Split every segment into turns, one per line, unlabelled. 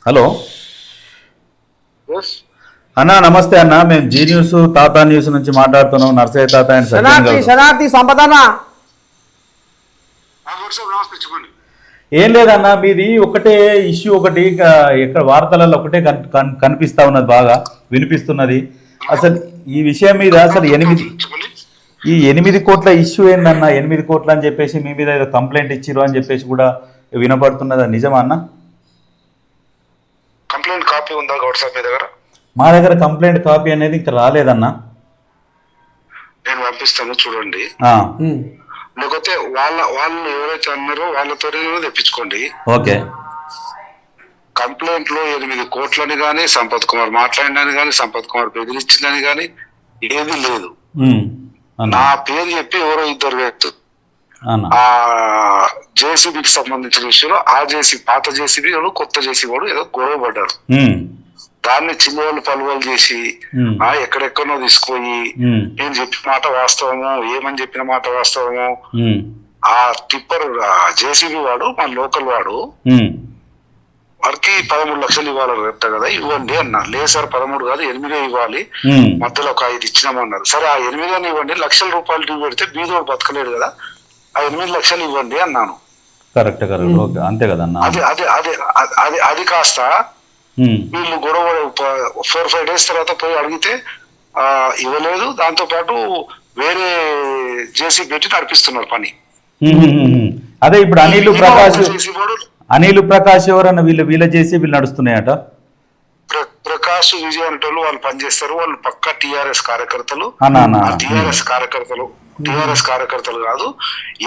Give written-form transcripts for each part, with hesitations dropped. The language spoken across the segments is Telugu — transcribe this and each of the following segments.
హలో అన్నా, నమస్తే అన్న. మేము జీ న్యూస్ తాతా న్యూస్ నుంచి మాట్లాడుతున్నాం. నర్సయ్య తాత అండ్
శనార్థి సంపదనా.
ఏం లేదన్నా, మీది ఒకటే ఇష్యూ, ఒకటి ఎక్కడ వార్తలలో ఒకటే కనిపిస్తా ఉన్నది, బాగా వినిపిస్తున్నది. అసలు ఈ విషయం మీద అసలు 8 కోట్ల ఇష్యూ ఏందన్నా? 8 కోట్లు అని చెప్పేసి మీ మీద ఏదో కంప్లైంట్ ఇచ్చిరు అని చెప్పేసి కూడా వినపడుతున్నది. నిజమా అన్న?
కంప్లైంట్ కాపీ ఉందా గౌడ్ సాబ్ మీ దగ్గర?
మా దగ్గర కంప్లైంట్ కాపీ అనేది ఇంకా రాలేదన్నా.
నేను పంపిస్తాను, చూడండి. లేకపోతే వాళ్ళు ఎవరైతే అన్నారో వాళ్ళతోనే తెప్పించుకోండి.
ఓకే.
కంప్లైంట్ లో 8 కోట్లని కానీ, సంపత్ కుమార్ మాట్లాడినని కానీ, సంపత్ కుమార్ బెదిరించిందని కానీ ఏది లేదు. నా పేరు చెప్పి ఎవరో 2 వ్యక్తులు ఆ జేసీబీకి సంబంధించిన విషయంలో ఆ పాత జేసీబీ వాడు, కొత్త జేసీబీ వాడు ఏదో గొడవ పడ్డారు. దాన్ని చిన్నవాళ్ళు పలువలు చేసి ఎక్కడెక్కడో తీసుకుపోయి నేను చెప్పిన మాట వాస్తవము, ఏమని చెప్పిన మాట వాస్తవము, ఆ టిప్పర్ జేసీబీ వాడు మన లోకల్ వాడు వాడికి 13 లక్షలు ఇవ్వాలి కదా, ఇవ్వండి అన్నా. లేదు సార్ 13 కాదు 8 ఇవ్వాలి, మధ్యలో ఒక 5 ఇచ్చినామన్నారు. సరే ఆ 8 ఇవ్వండి, లక్షల రూపాయలు డ్యూ పెడితే బీదోడు బతకలేడు కదా, ఆ 8 లక్షలు ఇవ్వండి అన్నాను.
కరెక్ట్ అంతే కదా.
అది కాస్త వీళ్ళు గొడవ 4-5 డేస్ తర్వాత పోయి అడిగితే ఇవ్వలేదు. దాంతో పాటు వేరే జేసీ పెట్టి నడిపిస్తున్నారు పని.
అదే ఇప్పుడు అనిల్ ప్రకాష్ ఎవరన్నా వీళ్ళ చేసి వీళ్ళు నడుస్తున్నాయట.
ప్రకాష్ విజయ్ అనేటోళ్ళు వాళ్ళు పనిచేస్తారు. వాళ్ళు పక్కా టిఆర్ఎస్ కార్యకర్తలు. టిఆర్ఎస్ కార్యకర్తలు కాదు.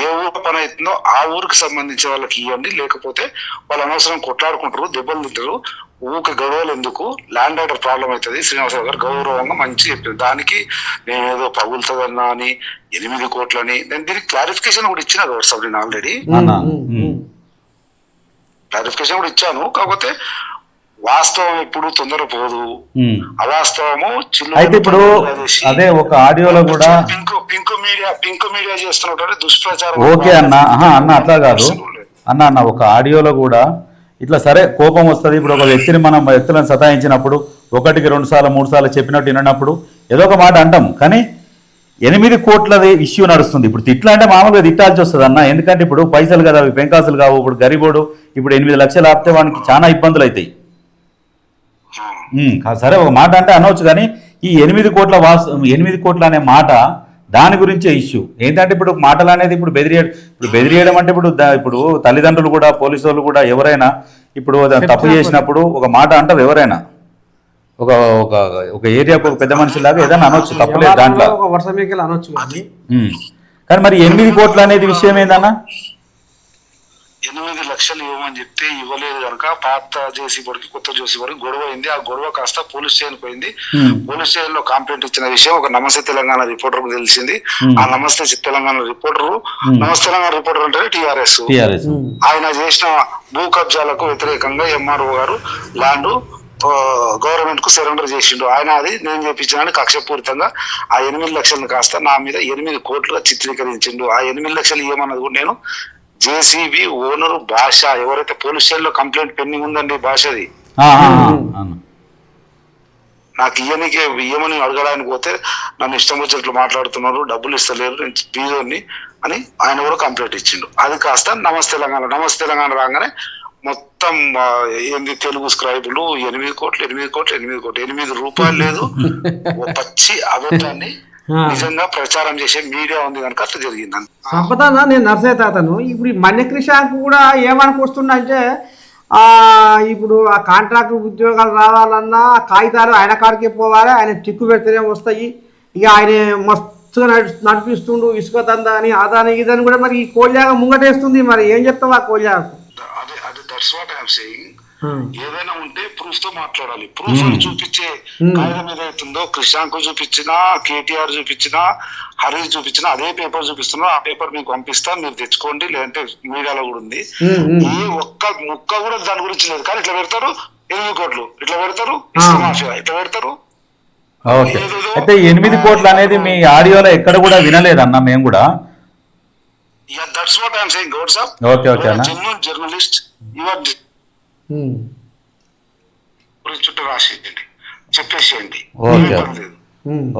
ఏ ఊరు పని అవుతుందో ఆ ఊరికి సంబంధించిన వాళ్ళకి ఇవ్వండి, లేకపోతే వాళ్ళు అనవసరం కొట్లాడుకుంటారు, దెబ్బలు తింటారు. ఊరికి గొడవలు ఎందుకు, ల్యాండ్ ఆర్డర్ ప్రాబ్లం అవుతుంది. శ్రీనివాసరావు గారు గౌరవంగా మంచి చెప్పింది. దానికి నేనేదో పగులుతుందన్నా అని 8 కోట్లని నేను దీనికి క్లారిఫికేషన్ కూడా ఇచ్చిన గౌరవ్ సాబ్. నేను ఆల్రెడీ క్లారిఫికేషన్ కూడా ఇచ్చాను. కాకపోతే వాస్తవం ఎప్పుడు తొందర పోదు, అవాస్తవము
అయితే ఇప్పుడు అదే ఒక ఆడియోలో కూడా
పింక్ మీడియా చేస్తున్నటువంటి దుష్ప్రచారం.
ఓకే అన్న అట్లా కాదు అన్న ఒక ఆడియోలో కూడా ఇట్లా సరే కోపం వస్తుంది. ఇప్పుడు ఒక వ్యక్తిని మనం వ్యక్తులను సతాయించినప్పుడు 1కి 2 సార్లు 3 సార్లు చెప్పినట్టు విన్నప్పుడు ఏదో ఒక మాట అంటాం. కానీ 8 కోట్లది ఇష్యూ నడుస్తుంది. ఇప్పుడు తిట్లా అంటే మామూలుగా తిట్టాల్సి వస్తుంది అన్న. ఎందుకంటే ఇప్పుడు పైసలు కదా, అవి పెంకాసులు కావు. ఇప్పుడు గరీబోడు ఇప్పుడు 8 లక్షలు ఆపితే వానికి చాలా ఇబ్బందులు అవుతాయి. సరే ఒక మాట అంటే అనవచ్చు, కానీ ఈ 8 కోట్ల అనే మాట దాని గురించే ఇష్యూ. ఏంటంటే ఇప్పుడు మాటలు అనేది ఇప్పుడు బెదిరియడం అంటే ఇప్పుడు తల్లిదండ్రులు కూడా, పోలీసు వాళ్ళు కూడా, ఎవరైనా ఇప్పుడు తప్పు చేసినప్పుడు ఒక మాట అంటారు. ఎవరైనా ఒక ఏరియాకు ఒక పెద్ద మనిషి లాగా ఏదైనా అనొచ్చు, తప్పలేదు దాంట్లో. కానీ మరి 8 కోట్ల అనేది విషయం ఏందన్నా?
8 లక్షలు ఇవ్వమని చెప్తే ఇవ్వలేదు కనుక పాత జేసీ బోర్డుకి కొత్త జేసీ బోర్డుకి గొడవ అయింది. ఆ గొడవ కాస్త పోలీస్ స్టేషన్ పోయింది. పోలీస్ స్టేషన్ లో కంప్లైంట్ ఇచ్చిన విషయం ఒక నమస్తే తెలంగాణ రిపోర్టర్ కు తెలిసింది. ఆ నమస్తే తెలంగాణ రిపోర్టర్ అంటే టిఆర్ఎస్, ఆయన చేసిన భూ కబ్జాలకు వ్యతిరేకంగా ఎంఆర్ఓ గారు ల్యాండ్ గవర్నమెంట్ కు సరెండర్ చేసిండు. ఆయన అది నేను చేపించిన కక్షపూరితంగా ఆ 8 లక్షలను కాస్త నా మీద 8 కోట్లుగా చిత్రీకరించిండు. ఆ 8 లక్షలు ఇవ్వమన్నది కూడా నేను జేసీబీ ఓనరు భాష, ఎవరైతే పోలీస్ స్టేషన్ లో కంప్లైంట్ పెండింగ్ ఉందండి భాషది, నాకు ఇయ్యమని అడగడానికి పోతే నన్ను ఇష్టం వచ్చినట్లు మాట్లాడుతున్నారు, డబ్బులు ఇస్తలేరు, నేను బీదోని అని ఆయన కూడా కంప్లైంట్ ఇచ్చిండు. అది కాస్త నమస్తే తెలంగాణ రాగానే మొత్తం ఏంది తెలుగు స్క్రైబులు 8 కోట్లు 8 రూపాయలు లేదు, పచ్చి అబద్ధాన్ని నిజంగా ప్రచారం చేసే మీడియా ఉంది కనుక అట్లా జరిగింది.
సంపదన నేను నర్సయ్య తాతను. ఇప్పుడు మన్యకృషాకు కూడా ఏమనుకొస్తున్నా అంటే ఇప్పుడు ఆ కాంట్రాక్ట్ ఉద్యోగాలు రావాలన్నా కాగితాలు ఆయన కాడికే పోవాలి, ఆయన టిక్కు పెడితేనే వస్తాయి. ఇక ఆయన మస్తుగా నడిపిస్తుండు ఇసుక దందా అని అదాని ఇదని కూడా మరి ఈ కోల్యాగ ముంగటేస్తుంది. మరి ఏం చెప్తావు ఆ కోల్యాగకు?
ఏదైనా ఉంటే ప్రూఫ్ తో మాట్లాడాలి. ప్రూఫ్ అని చూపించే కాగితం ఏదైతుందో కృష్ణాంకు చూపించినా, కేటీఆర్ చూపించినా, హరీష్ చూపించినా అదే పేపర్ చూపిస్తున్నా. ఆ పేపర్ మీకు పంపిస్తా, మీరు తెచ్చుకోండి, లేదంటే మీడియాలో కూడా ఉంది. ఏ ఒక్క ముక్క కూడా దాని గురించి లేదు. కానీ ఇట్లా పెడతారు 8 కోట్లు, ఇట్లా పెడతారు ఇసుక మాఫియా, ఇట్లా పెడతారు.
అయితే 8 కోట్లు అనేది మీ ఆడియోలో ఎక్కడ కూడా వినలేదన్న మేము కూడా.
That's what I am saying Goud saab.
Okay
journalist you are రాసేయండి, చెప్పేసేయండి,
ఓకే.
ఏం పని లేదు.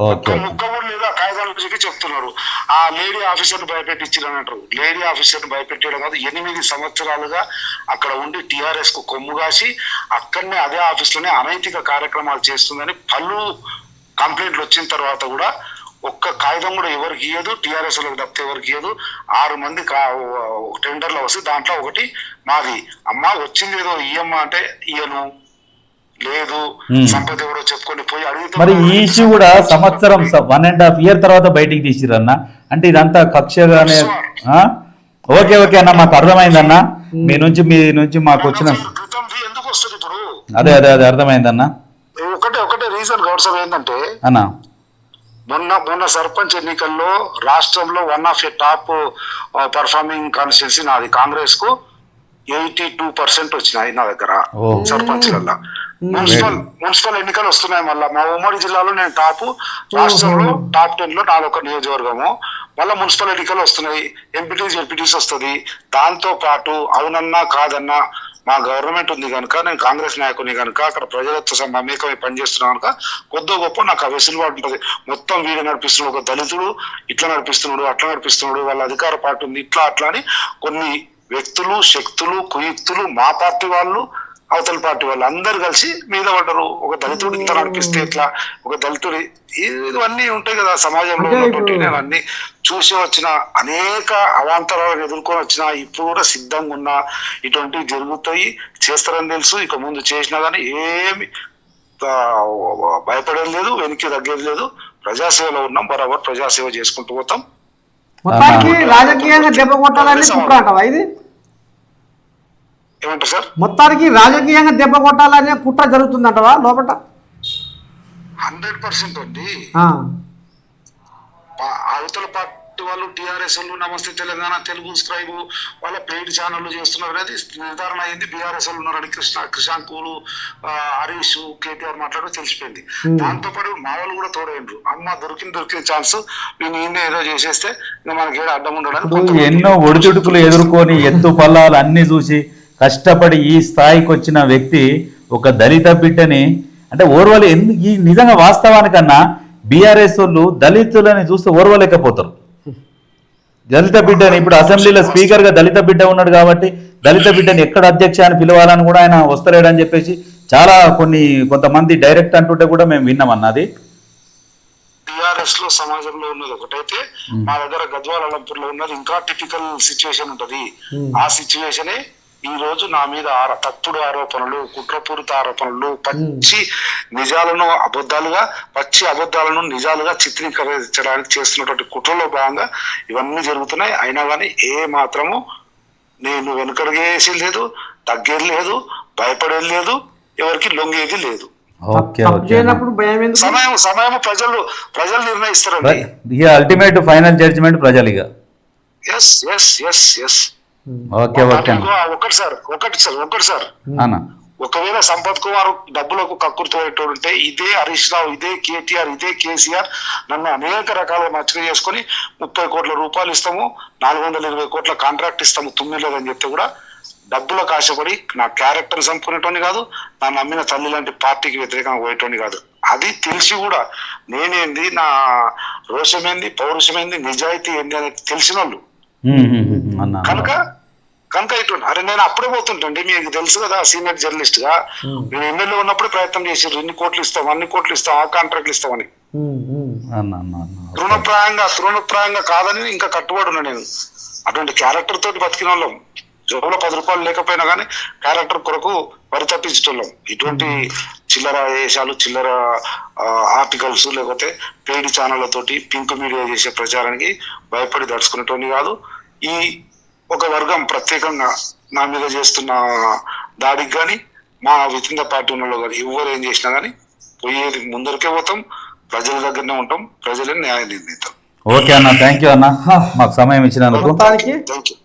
ఓకే
ముక్క కూడా లేదు. ఆ కాగితాలు చెప్పి చెప్తున్నారు ఆ లేడీ ఆఫీసర్ భయపెట్టించారని అంటారు. లేడీ ఆఫీసర్ భయపెట్టడం కాదు, 8 సంవత్సరాలుగా అక్కడ ఉండి టిఆర్ఎస్ కు కొమ్ము కాసి అక్కడనే అదే ఆఫీస్ లోనే అనైతిక కార్యక్రమాలు చేస్తుందని పలు కంప్లైంట్లు వచ్చిన తర్వాత కూడా ఒక్క కాగితం కూడా ఎవరికి ఇయ్యదు, టిఆర్ఎస్ వాళ్ళకి తప్పితే ఎవరికి ఇయ్యదు. 6 మంది టెండర్లు వస్తే దాంట్లో ఒకటి మాది. అమ్మ వచ్చింది ఏదో ఇయ్యమ్మ అంటే ఇయ్యను, లేదు సంపద ఎవరో చెప్పుకొని పోయి అడిగితే
మరి ఈ ఇష్యూ కూడా సంవత్సరం 1.5 ఇయర్ తర్వాత బయటికి తీసిరన్న, అంటే ఇదంతా కక్షగానే. ఓకే ఓకే అన్న, మాకు అర్థమైందన్న, మీ నుంచి మాకు వచ్చిన
ఎందుకు వస్తుంది ఇప్పుడు.
అదే అర్థమైందన్న.
ఒకటే రీజన్ గౌడ్ సాబ్ ఏంటంటే
అన్న,
మొన్న సర్పంచ్ ఎన్నికల్లో రాష్ట్రంలో 1 of A top performing constituency నాది. కాంగ్రెస్ కు 82% వచ్చినాయి నా దగ్గర సర్పంచ్లల్లో. మున్సిపల్ ఎన్నికలు వస్తున్నాయి. మళ్ళీ మా ఉమ్మడి జిల్లాలో నేను టాప్, రాష్ట్రంలో టాప్ 10 లో నాదొక నియోజకవర్గము. మళ్ళీ మున్సిపల్ ఎన్నికలు వస్తున్నాయి, ఎంపీటీస్ వస్తుంది. దాంతో పాటు అవునన్నా కాదన్నా మా గవర్నమెంట్ ఉంది కనుక, నేను కాంగ్రెస్ నాయకుని కనుక, అక్కడ ప్రజలతో మమేకమై పనిచేస్తున్నా కనుక కొద్దో గొప్ప నాకు ఆ వెసులుబాటు ఉంటుంది. మొత్తం వీడు నడిపిస్తున్నాడు, ఒక దళితుడు ఇట్లా నడిపిస్తున్నాడు, అట్లా నడిపిస్తున్నాడు, వాళ్ళ అధికార పార్టీ ఉంది, ఇట్లా అట్లా అని కొన్ని వ్యక్తులు, శక్తులు, కుయుక్తులు, మా పార్టీ వాళ్ళు, అవతల పార్టీ వాళ్ళు అందరు కలిసి మీద పడ్డరు. ఒక దళితుడు ఇంత నడిపిస్తే ఇట్లా, ఒక దళితుడు, ఇవన్నీ ఉంటాయి కదా సమాజంలో ఉన్నటువంటి. నేను అన్ని చూసి వచ్చిన, అనేక అవాంతరాలను ఎదుర్కొని వచ్చిన, ఇప్పుడు కూడా సిద్ధంగా ఉన్నా. ఇటువంటివి జరుగుతాయి, చేస్తారని తెలుసు. ఇక ముందు చేసినా కానీ ఏమి భయపడేది లేదు, వెనక్కి తగ్గేది లేదు. ప్రజాసేవలో ఉన్నాం, బరాబర్ ప్రజాసేవ చేసుకుంటూ పోతాం.
మొత్తానికి రాజకీయంగా దెబ్బ కొట్టాలని కుట్ర అంటావా ఇది?
ఏమంటారు సార్?
మొత్తానికి రాజకీయంగా దెబ్బ కొట్టాలనే కుట్ర జరుగుతుందంటవా లోపల?
100% అండి. అవతల పార్టీ వాళ్ళు, టిఆర్ఎస్ వాళ్ళు, నమస్తే తెలంగాణ, తెలుగు స్క్రైబ్ వాళ్ళ పెయిడ్ ఛానళ్ళు చేస్తున్నారు అనేది నిర్ధారణ అయింది. బీఆర్ఎస్ వాళ్ళు ఉన్నారని కృషాంకులు, హరీష్, కేటీఆర్ మాట్లాడడం తెలిసిపోయింది. దాంతో పాటు మా వాళ్ళు కూడా తోడైండ్రు. అమ్మ దొరికిన ఛాన్స్ నేను ఏదో చేసేస్తే ఇంకా మనకి ఏదో అడ్డం ఉండడానికి
ఎన్నో ఒడిదుడుకులు ఎదుర్కొని ఎత్తు పల్లాలు అన్ని చూసి కష్టపడి ఈ స్థాయికి వచ్చిన వ్యక్తి ఒక దళిత బిడ్డని, అంటే ఓర్వలు ఈ నిజంగా వాస్తవానికన్నా బీఆర్ఎస్ వాళ్ళు దళితులని చూస్తే ఓర్వలేకపోతారు. దళిత బిడ్డని ఇప్పుడు అసెంబ్లీలో స్పీకర్ గా దళిత బిడ్డ ఉన్నాడు కాబట్టి దళిత బిడ్డని ఎక్కడ అధ్యక్ష అని పిలవాలని కూడా ఆయన వస్తలేడని చెప్పేసి చాలా కొంతమంది డైరెక్ట్ అంటుంటే కూడా మేము విన్నాం అన్నది.
టిఆర్ఎస్ లో సమాజంలో ఉన్నది ఒకటైతే, మా దగ్గర గద్వాల అలంపూర్ లో ఉన్నది ఇంకా టిపికల్ సిచ్యువేషన్ ఉంటది. ఆ సిచ్యువేషనే ఈ రోజు నా మీద తప్పుడు ఆరోపణలు, కుట్రపూరిత ఆరోపణలు, పచ్చి అబద్ధాలను నిజాలుగా చిత్రీకరించడానికి చేస్తున్నటువంటి కుట్రలో భాగంగా ఇవన్నీ జరుగుతున్నాయి. అయినా కానీ ఏ మాత్రము నేను వెనుకడిగేసి లేదు, తగ్గేది లేదు, భయపడేది లేదు, ఎవరికి లొంగేది లేదు. సమయం ప్రజలు నిర్ణయిస్తారండి.
అల్టిమేట్ ఫైనల్ జడ్జిమెంట్ ప్రజలుగా.
ఒకటి సార్, ఒకవేళ సంపత్ కుమార్ డబ్బులకు కక్కుర్తో ఉంటే ఇదే హరీష్ రావు, ఇదే కేటీఆర్, ఇదే కేసీఆర్ నన్ను అనేక రకాలుగా మచ్చగా చేసుకుని 30 కోట్ల రూపాయలు ఇస్తాము, 420 కోట్ల కాంట్రాక్ట్ ఇస్తాము తుమ్మిలేదని చెప్తే కూడా డబ్బులకు ఆశపడి నా క్యారెక్టర్ చంపుకునేటోని కాదు, నా నమ్మిన తల్లి లాంటి పార్టీకి వ్యతిరేకంగా పోయేటోని కాదు. అది తెలిసి కూడా నేనేంది, నా రోషమేంది, పౌరుషమేంది, నిజాయితీ ఏంది అనేది తెలిసిన వాళ్ళు కనుక ఇటువంటి అరే నేను అప్పుడే పోతుంటండి. మీకు తెలుసు కదా, సీనియర్ జర్నలిస్ట్ గా నేను ఎమ్మెల్యే ఉన్నప్పుడు ప్రయత్నం చేసారు, ఇన్ని కోట్లు ఇస్తాం, అన్ని కోట్లు ఇస్తాం, ఆ కాంట్రాక్ట్లు ఇస్తామని. తృణప్రాయంగా కాదని ఇంకా కట్టుబడి ఉన్నా నేను. అటువంటి క్యారెక్టర్ తోటి బతికిన వాళ్ళం. జోబులో 10 రూపాయలు లేకపోయినా కానీ క్యారెక్టర్ కొరకు పరితపించటోళ్ళం. ఇటువంటి చిల్లర వేషాలు, చిల్లర ఆర్టికల్స్, లేకపోతే పెయిడ్ ఛానళ్లతోటి పింక్ మీడియా చేసే ప్రచారానికి భయపడి దడుచుకునేటోని కాదు. ఈ ఒక వర్గం ప్రత్యేకంగా నా మీద చేస్తున్న దాడికి కానీ, మా వితిన్ ద పార్టీ ఉన్నలో కానీ ఎవరు ఏం చేసినా కానీ పోయేది ముందరికే పోతాం, ప్రజల దగ్గరనే ఉంటాం, ప్రజలే న్యాయం నిర్ణయిస్తాం.
ఓకే అన్న, థ్యాంక్ యూ అన్న, మాకు సమయం ఇచ్చినందుకు.
Thank you.